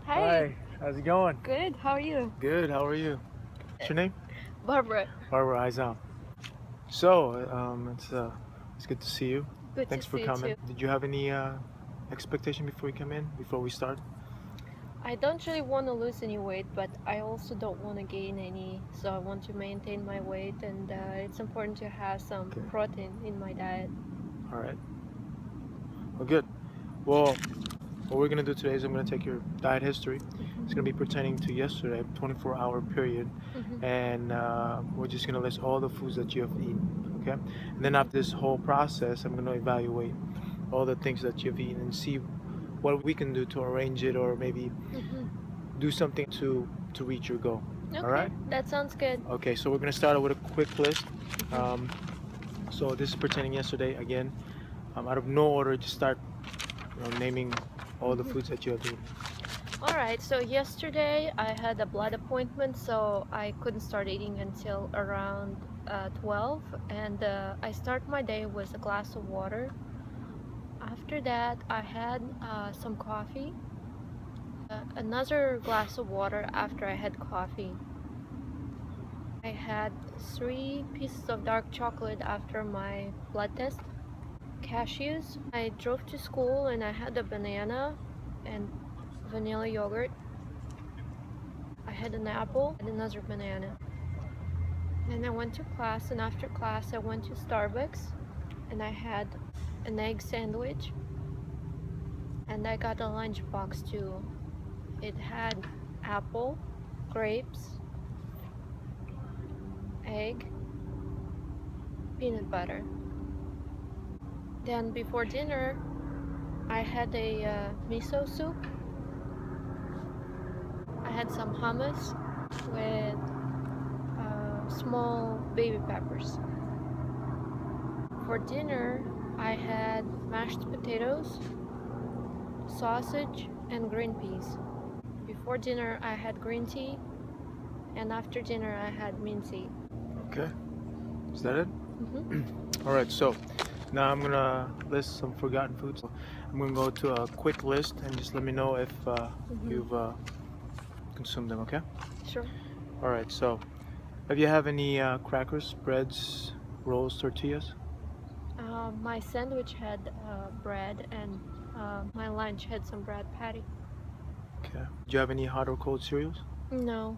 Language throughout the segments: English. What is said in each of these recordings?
Hi, Hi, how's it going? good. How are you? Good, how are you? What's your name? Barbara, Barbara Aizam. So, it's good to see you. good to Thanks for see you too. coming. Did you have any expectation before you come in, before we start? I don't really want to lose any weight, but I also don't want to gain any. So I want to maintain my weight, and it's important to have some Okay, protein in my diet. all right. Well, good. Well, what we're gonna do today is I'm gonna take your diet history. It's gonna be pertaining to yesterday, 24-hour period, Hmm. and we're just gonna list all the foods that you have eaten. Okay, and then Hmm. after this whole process, I'm gonna evaluate all the things that you've eaten and see what we can do to arrange it or maybe Hmm. do something to reach your goal. All Okay, right? that sounds good. Okay, so we're gonna start out with a quick list. Hmm. Um, so this is pertaining yesterday again. Out of no order, just start naming all the Hmm. foods that you have eaten. All right, so yesterday I had a blood appointment, so I couldn't start eating until around 12, and I start my day with a glass of water. After that, I had some coffee, another glass of water after I had coffee. I had 3 pieces of dark chocolate after my blood test. Cashews. I drove to school and I had a banana and vanilla yogurt. I had an apple and another banana. Then I went to class, and after class, I went to Starbucks and I had an egg sandwich, and I got a lunchbox too. It had apple, grapes, egg, peanut butter. Then before dinner, I had a miso soup. I had some hummus with small baby peppers. For dinner, I had mashed potatoes, sausage, and green peas. Before dinner, I had green tea, and after dinner, I had minty. Okay, is that it? Hmm. All right. So now I'm gonna list some forgotten foods. I'm gonna go to a quick list and just let me know if Hmm. you've consumed them. Okay. Sure. All right. So have you have any crackers, breads, rolls, tortillas? My sandwich had bread, and my lunch had some bread patty. Okay. Do you have any hot or cold cereals? No.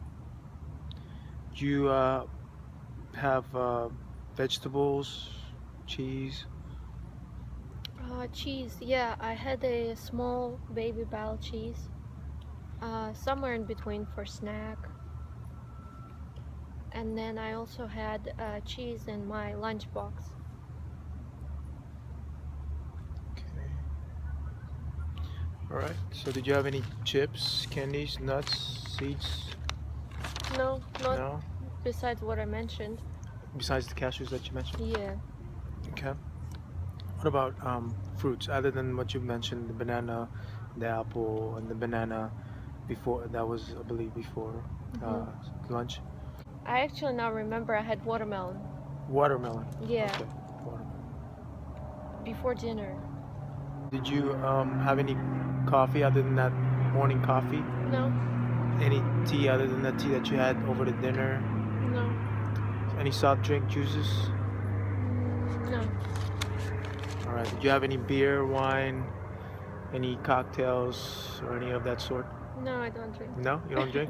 Do you have vegetables, cheese? Cheese. Yeah, I had a small baby bell cheese. Somewhere in between for snack. And then I also had cheese in my lunchbox. Okay. All right. So did you have any chips, candies, nuts, seeds? No, not No. besides what I mentioned. Besides the cashews that you mentioned. Yeah. Okay. What about fruits other than what you mentioned, the banana, the apple, and the banana before that was, I believe, before Hmm. uh, lunch? I actually now remember I had watermelon. Watermelon. Yeah, Okay. Watermelon. before dinner. Did you have any coffee other than that morning coffee? No, Any tea other than the tea that you had over the dinner? no, Any soft drink, juices? no, All right. Did you have any beer, wine, any cocktails, or any of that sort? no, I don't drink. No, you don't drink?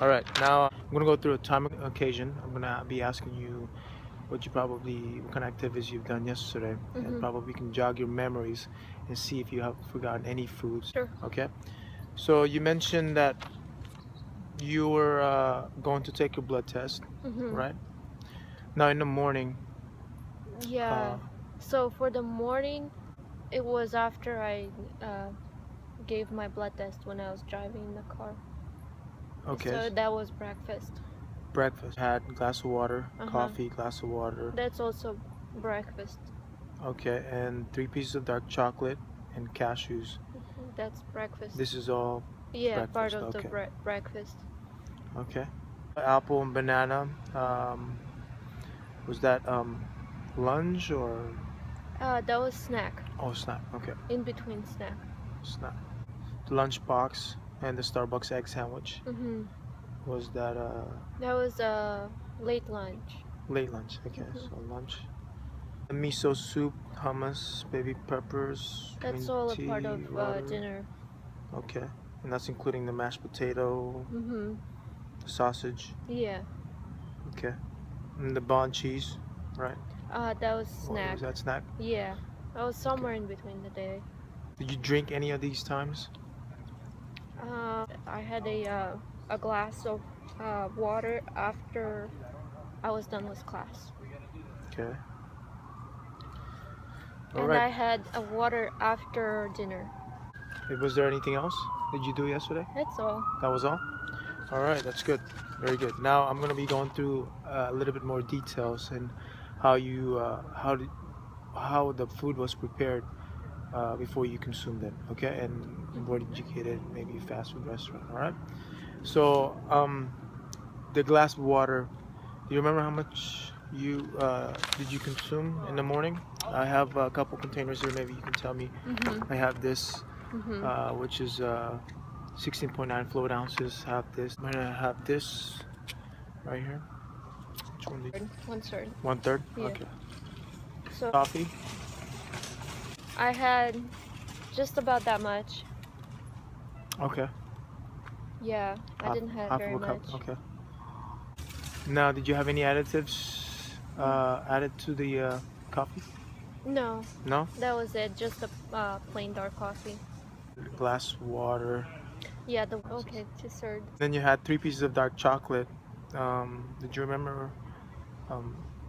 All right. Now I'm gonna go through a time occasion. I'm gonna be asking you what kind of activities you've done yesterday, and Hmm. probably can jog your memories and see if you have forgotten any foods. Sure. Okay. So you mentioned that you were going to take your blood test, Hmm. right? Now in the morning, Yeah. uh, So for the morning, it was after I gave my blood test when I was driving in the car. okay, So that was breakfast. breakfast had glass of water, Uh-huh. coffee, glass of water, That's also breakfast. okay, and 3 pieces of dark chocolate and cashews. That's breakfast. This is all Yeah, part breakfast. of the Okay, breakfast. okay. Apple and banana. Was that lunch or That was snack. oh snack? Okay, In between snack. snack. The lunch box. And the Starbucks egg sandwich. Mm-hmm. Was that That was late lunch. late lunch? Okay, Mm-hmm. so lunch. The miso soup, hummus, baby peppers, That's green all a part tea, of water. dinner. Okay, and that's including the mashed potato, Mm-hmm. the sausage. Yeah. Okay, and the bond cheese, right? That was What snack. was that snack? Yeah. That was Okay. somewhere in between the day. Did you drink any of these times? I had a glass of water after I was done with class. Okay. All And right. I had a water after dinner. Was there anything else did you do yesterday? That's all. That was all? All right, that's good. Very good. Now I'm going to be going through a little bit more details and how you how the food was prepared before you consumed it. Okay, and where did you get it? Maybe a fast food restaurant. All right. So the glass of water. Do you remember how much you did you consume in the morning? I have a couple containers here. Maybe you can tell me. Mm-hmm. I have this, Mm-hmm. which is 16.9 fluid ounces. Have this. I'm gonna have this right here. Which one? 1/3. 1/3. Yeah. Okay. So Coffee. I had just about that much. Okay. Yeah, I didn't have half very of a cup. much. Okay. Now, did you have any additives added to the coffee? No, No. that was it. Just a plain dark coffee. Glass water. Yeah, the okay, 2/3. Then you had 3 pieces of dark chocolate. Did you remember?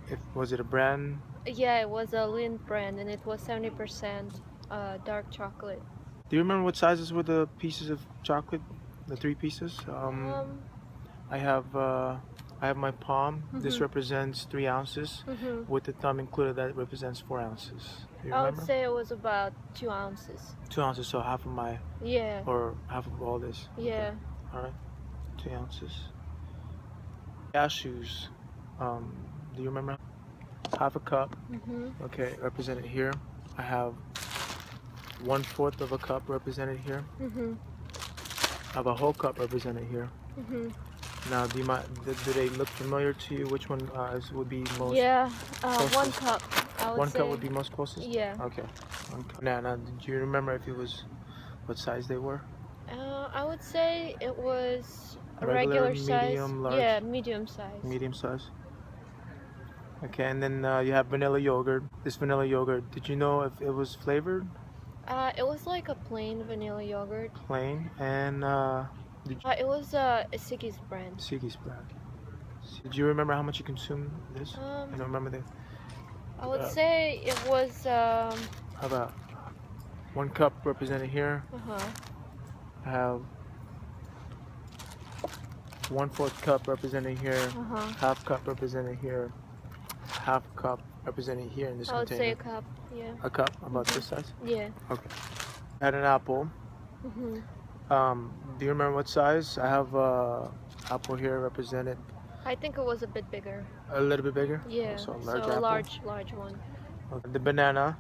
If was it a brand? Yeah, it was a Lindt brand, and it was 70% dark chocolate. Do you remember what sizes were the pieces of chocolate? The 3 pieces. I have my palm. This Mhm. represents 3 ounces. Mhm. With the thumb included, that represents 4 ounces. Do you I would remember? say it was about 2 ounces. 2 ounces, so half of my Yeah, or half of all this. yeah. All right, 2 ounces. Cashews. Do you remember? Half a cup. Mhm. Okay, represented here. I have 1/4 of a cup represented here. Mhm. I have a whole cup represented here. Mhm. Now, do they look familiar to you? Which one would be most? Yeah, 1 closest? cup. I would 1 say. cup would be most closest. Yeah. Okay. 1 cup. Now, did you remember if it was what size they were? I would say it was a Regular, regular size. medium, large? Yeah, medium size. Medium size. Okay, and then you have vanilla yogurt. This vanilla yogurt, did you know if it was flavored, It was like a plain vanilla yogurt. plain, and It was a Siggy's brand. Siggy's brand? Did you remember how much you consumed this? I don't remember the. I would uh, say it was How about 1 cup represented here? uh-huh. I have 1/4 cup represented here. Uh-huh. Half cup represented here. Half cup represented here in this I would say a container. cup. Yeah. A cup, about this size. Yeah. Okay. I had an apple. Mhm. Do you remember what size? I have apple here represented I think it was a bit bigger. a little bit bigger. Yeah. So a So large a apple. large one. Okay. The banana,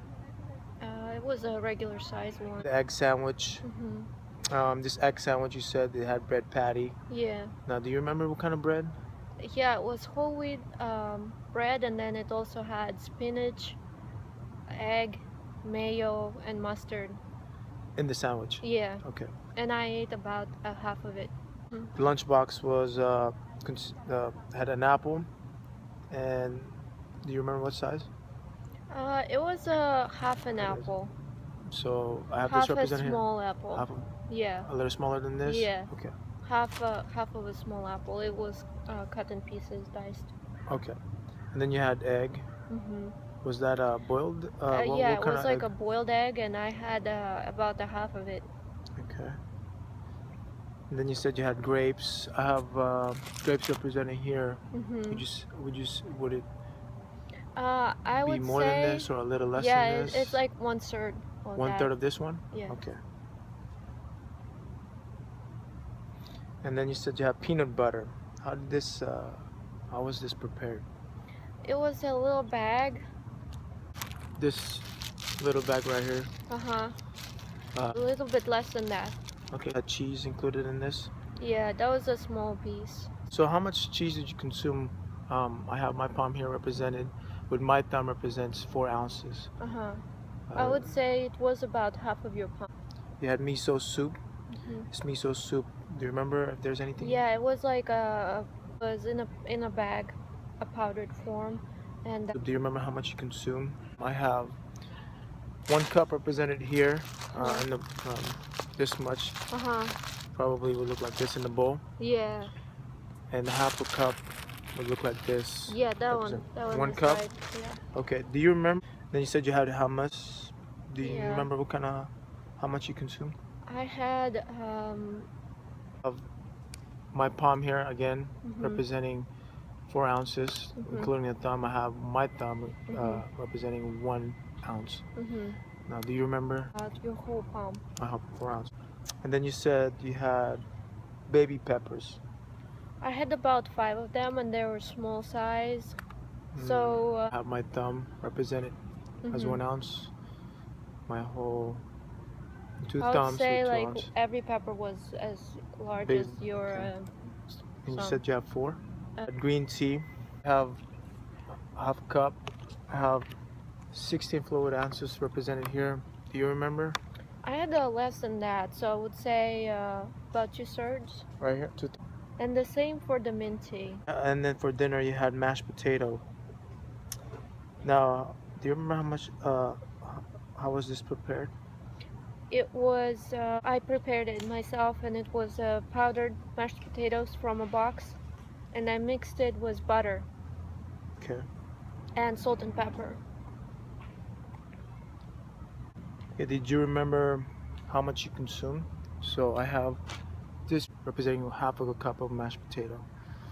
It was a regular size one. the egg sandwich. Mhm. This egg sandwich you said it had bread patty. Yeah. Now, do you remember what kind of bread? Yeah, it was whole wheat bread, and then it also had spinach, egg, mayo, and mustard. In the sandwich. Yeah. Okay. And I ate about half of it. The lunchbox was had an apple, and do you remember what size? It was a half an It is. apple. So I have Half this a represented here. small apple. Half Yeah. a little smaller than this. Yeah. Okay. Half of a small apple. It was cut in pieces, diced. Okay. And then you had egg. Mhm. Was that boiled? Yeah, what it kind was of like egg? a boiled egg, and I had about a half of it. Okay. And then you said you had grapes. I have grapes represented here. Mhm. Would it I be would more say. than this or a little less Yeah, than this? it's like 1/3 of 1/3 that. of this one? Yeah. Okay. And then you said you have peanut butter. How was this prepared? It was a little bag. This little bag right here. Uh-huh. Uh, A little bit less than that. Okay, had cheese included in this. Yeah, that was a small piece. So how much cheese did you consume? I have my palm here represented, with my thumb represents 4 ounces. Uh-huh. I Uh, would say it was about half of your palm. you had miso soup. Hmm. This miso soup, do you remember if there's anything? Yeah, it was like was in a bag, a powdered form, and Do you remember how much you consumed? I have 1 cup represented here, in the this much uh-huh. probably would look like this in the bowl, Yeah, and half a cup would look like this. yeah, that one, represent- that one 1 is cup. right. Yeah, Okay. Do you remember? Then you said you had hummus. Do you Yeah. remember what kind of how much you consumed? I had Of my palm here again, mhm, representing 4 ounces, Mhm. including the thumb. I have my thumb Mhm. representing 1 ounce. mhm, Now, do you remember? your whole palm. I have 4 ounces. And then you said you had baby peppers. I had about 5 of them, and they were small size. So I have my thumb represented as mhm. 1 ounce. My whole 2 I would thumbs say with 2 like ounces. every pepper was as large Big, as your okay. And you thumb. said you have 4. Uh, Green tea. I have half a cup. I have 16 fluid ounces represented here. Do you remember? I had less than that, so I would say about 2/3. Right here. And the same for the mint tea. And then for dinner you had mashed potato. Now, do you remember how much? How was this prepared? It was I prepared it myself, and it was powdered mashed potatoes from a box, and I mixed it with butter Okay. and salt and pepper. Okay. Did you remember how much you consumed? So I have this representing half of a cup of mashed potato.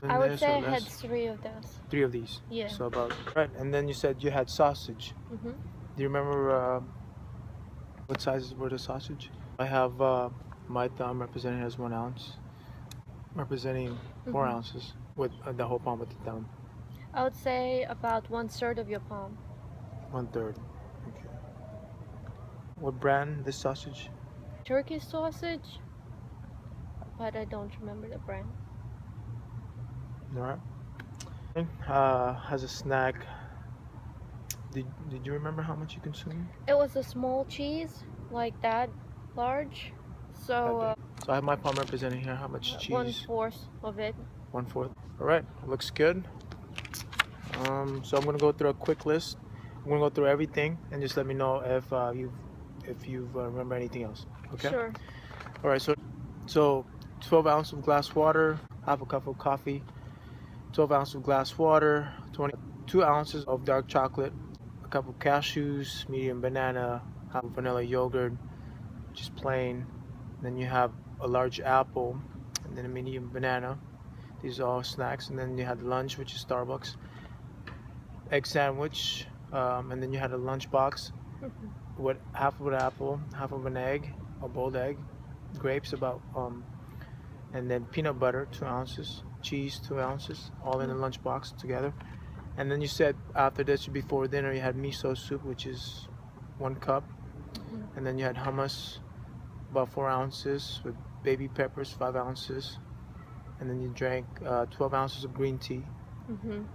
I would This say or I had less? 3 of those. 3 of these. Yeah. So about right. And then you said you had sausage. Mhm. Do you remember what sizes were the sausage? I have my thumb represented as 1 ounce, representing 4 Mhm. ounces with the whole palm with the thumb. I would say about 1/3 of your palm. 1/3. Okay. What brand this sausage? Turkey sausage, but I don't remember the brand. All right. As a snack, did you remember how much you consumed? It was a small cheese, like that large. So So I have my palm representing here. How much cheese? 1/4 of it. 1/4. All right. Looks good. So I'm gonna go through a quick list. I'm gonna go through everything and just let me know if you remember anything else. Okay. Sure. All right. So 12 ounces of glass water, half a cup of coffee, 12 ounces of glass water, 22 ounces of dark chocolate, a cup of cashews, medium banana, half vanilla yogurt, just plain. Then you have a large apple, and then a medium banana. These are all snacks. And then you had lunch, which is Starbucks, egg sandwich, and then you had a lunch box with half of an apple, half of an egg, a boiled egg, grapes and then peanut butter 2 ounces, cheese 2 ounces, all in a lunch box together. And then you said after this, before dinner, you had miso soup, which is 1 cup, and then you had hummus, about 4 ounces, with baby peppers 5 ounces, and then you drank 12 ounces of green tea, Mhm.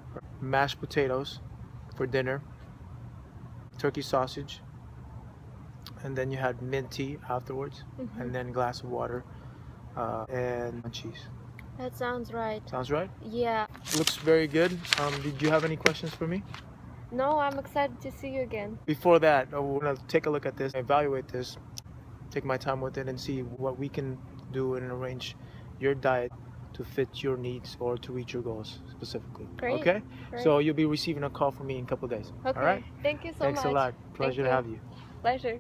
mashed potatoes for dinner, turkey sausage, and then you had mint tea afterwards, Mhm. and then a glass of water and cheese. That sounds right. Sounds right? Yeah. Looks very good. Did you have any questions for me? No, I'm excited to see you again. Before that, I want to take a look at this, evaluate this, take my time with it, and see what we can do and arrange your diet to fit your needs or to reach your goals specifically. Great. Okay? Great. So you'll be receiving a call from me in a couple of days. Okay. All right? Thank you so Thanks much. a lot. Pleasure to you. have you. Pleasure.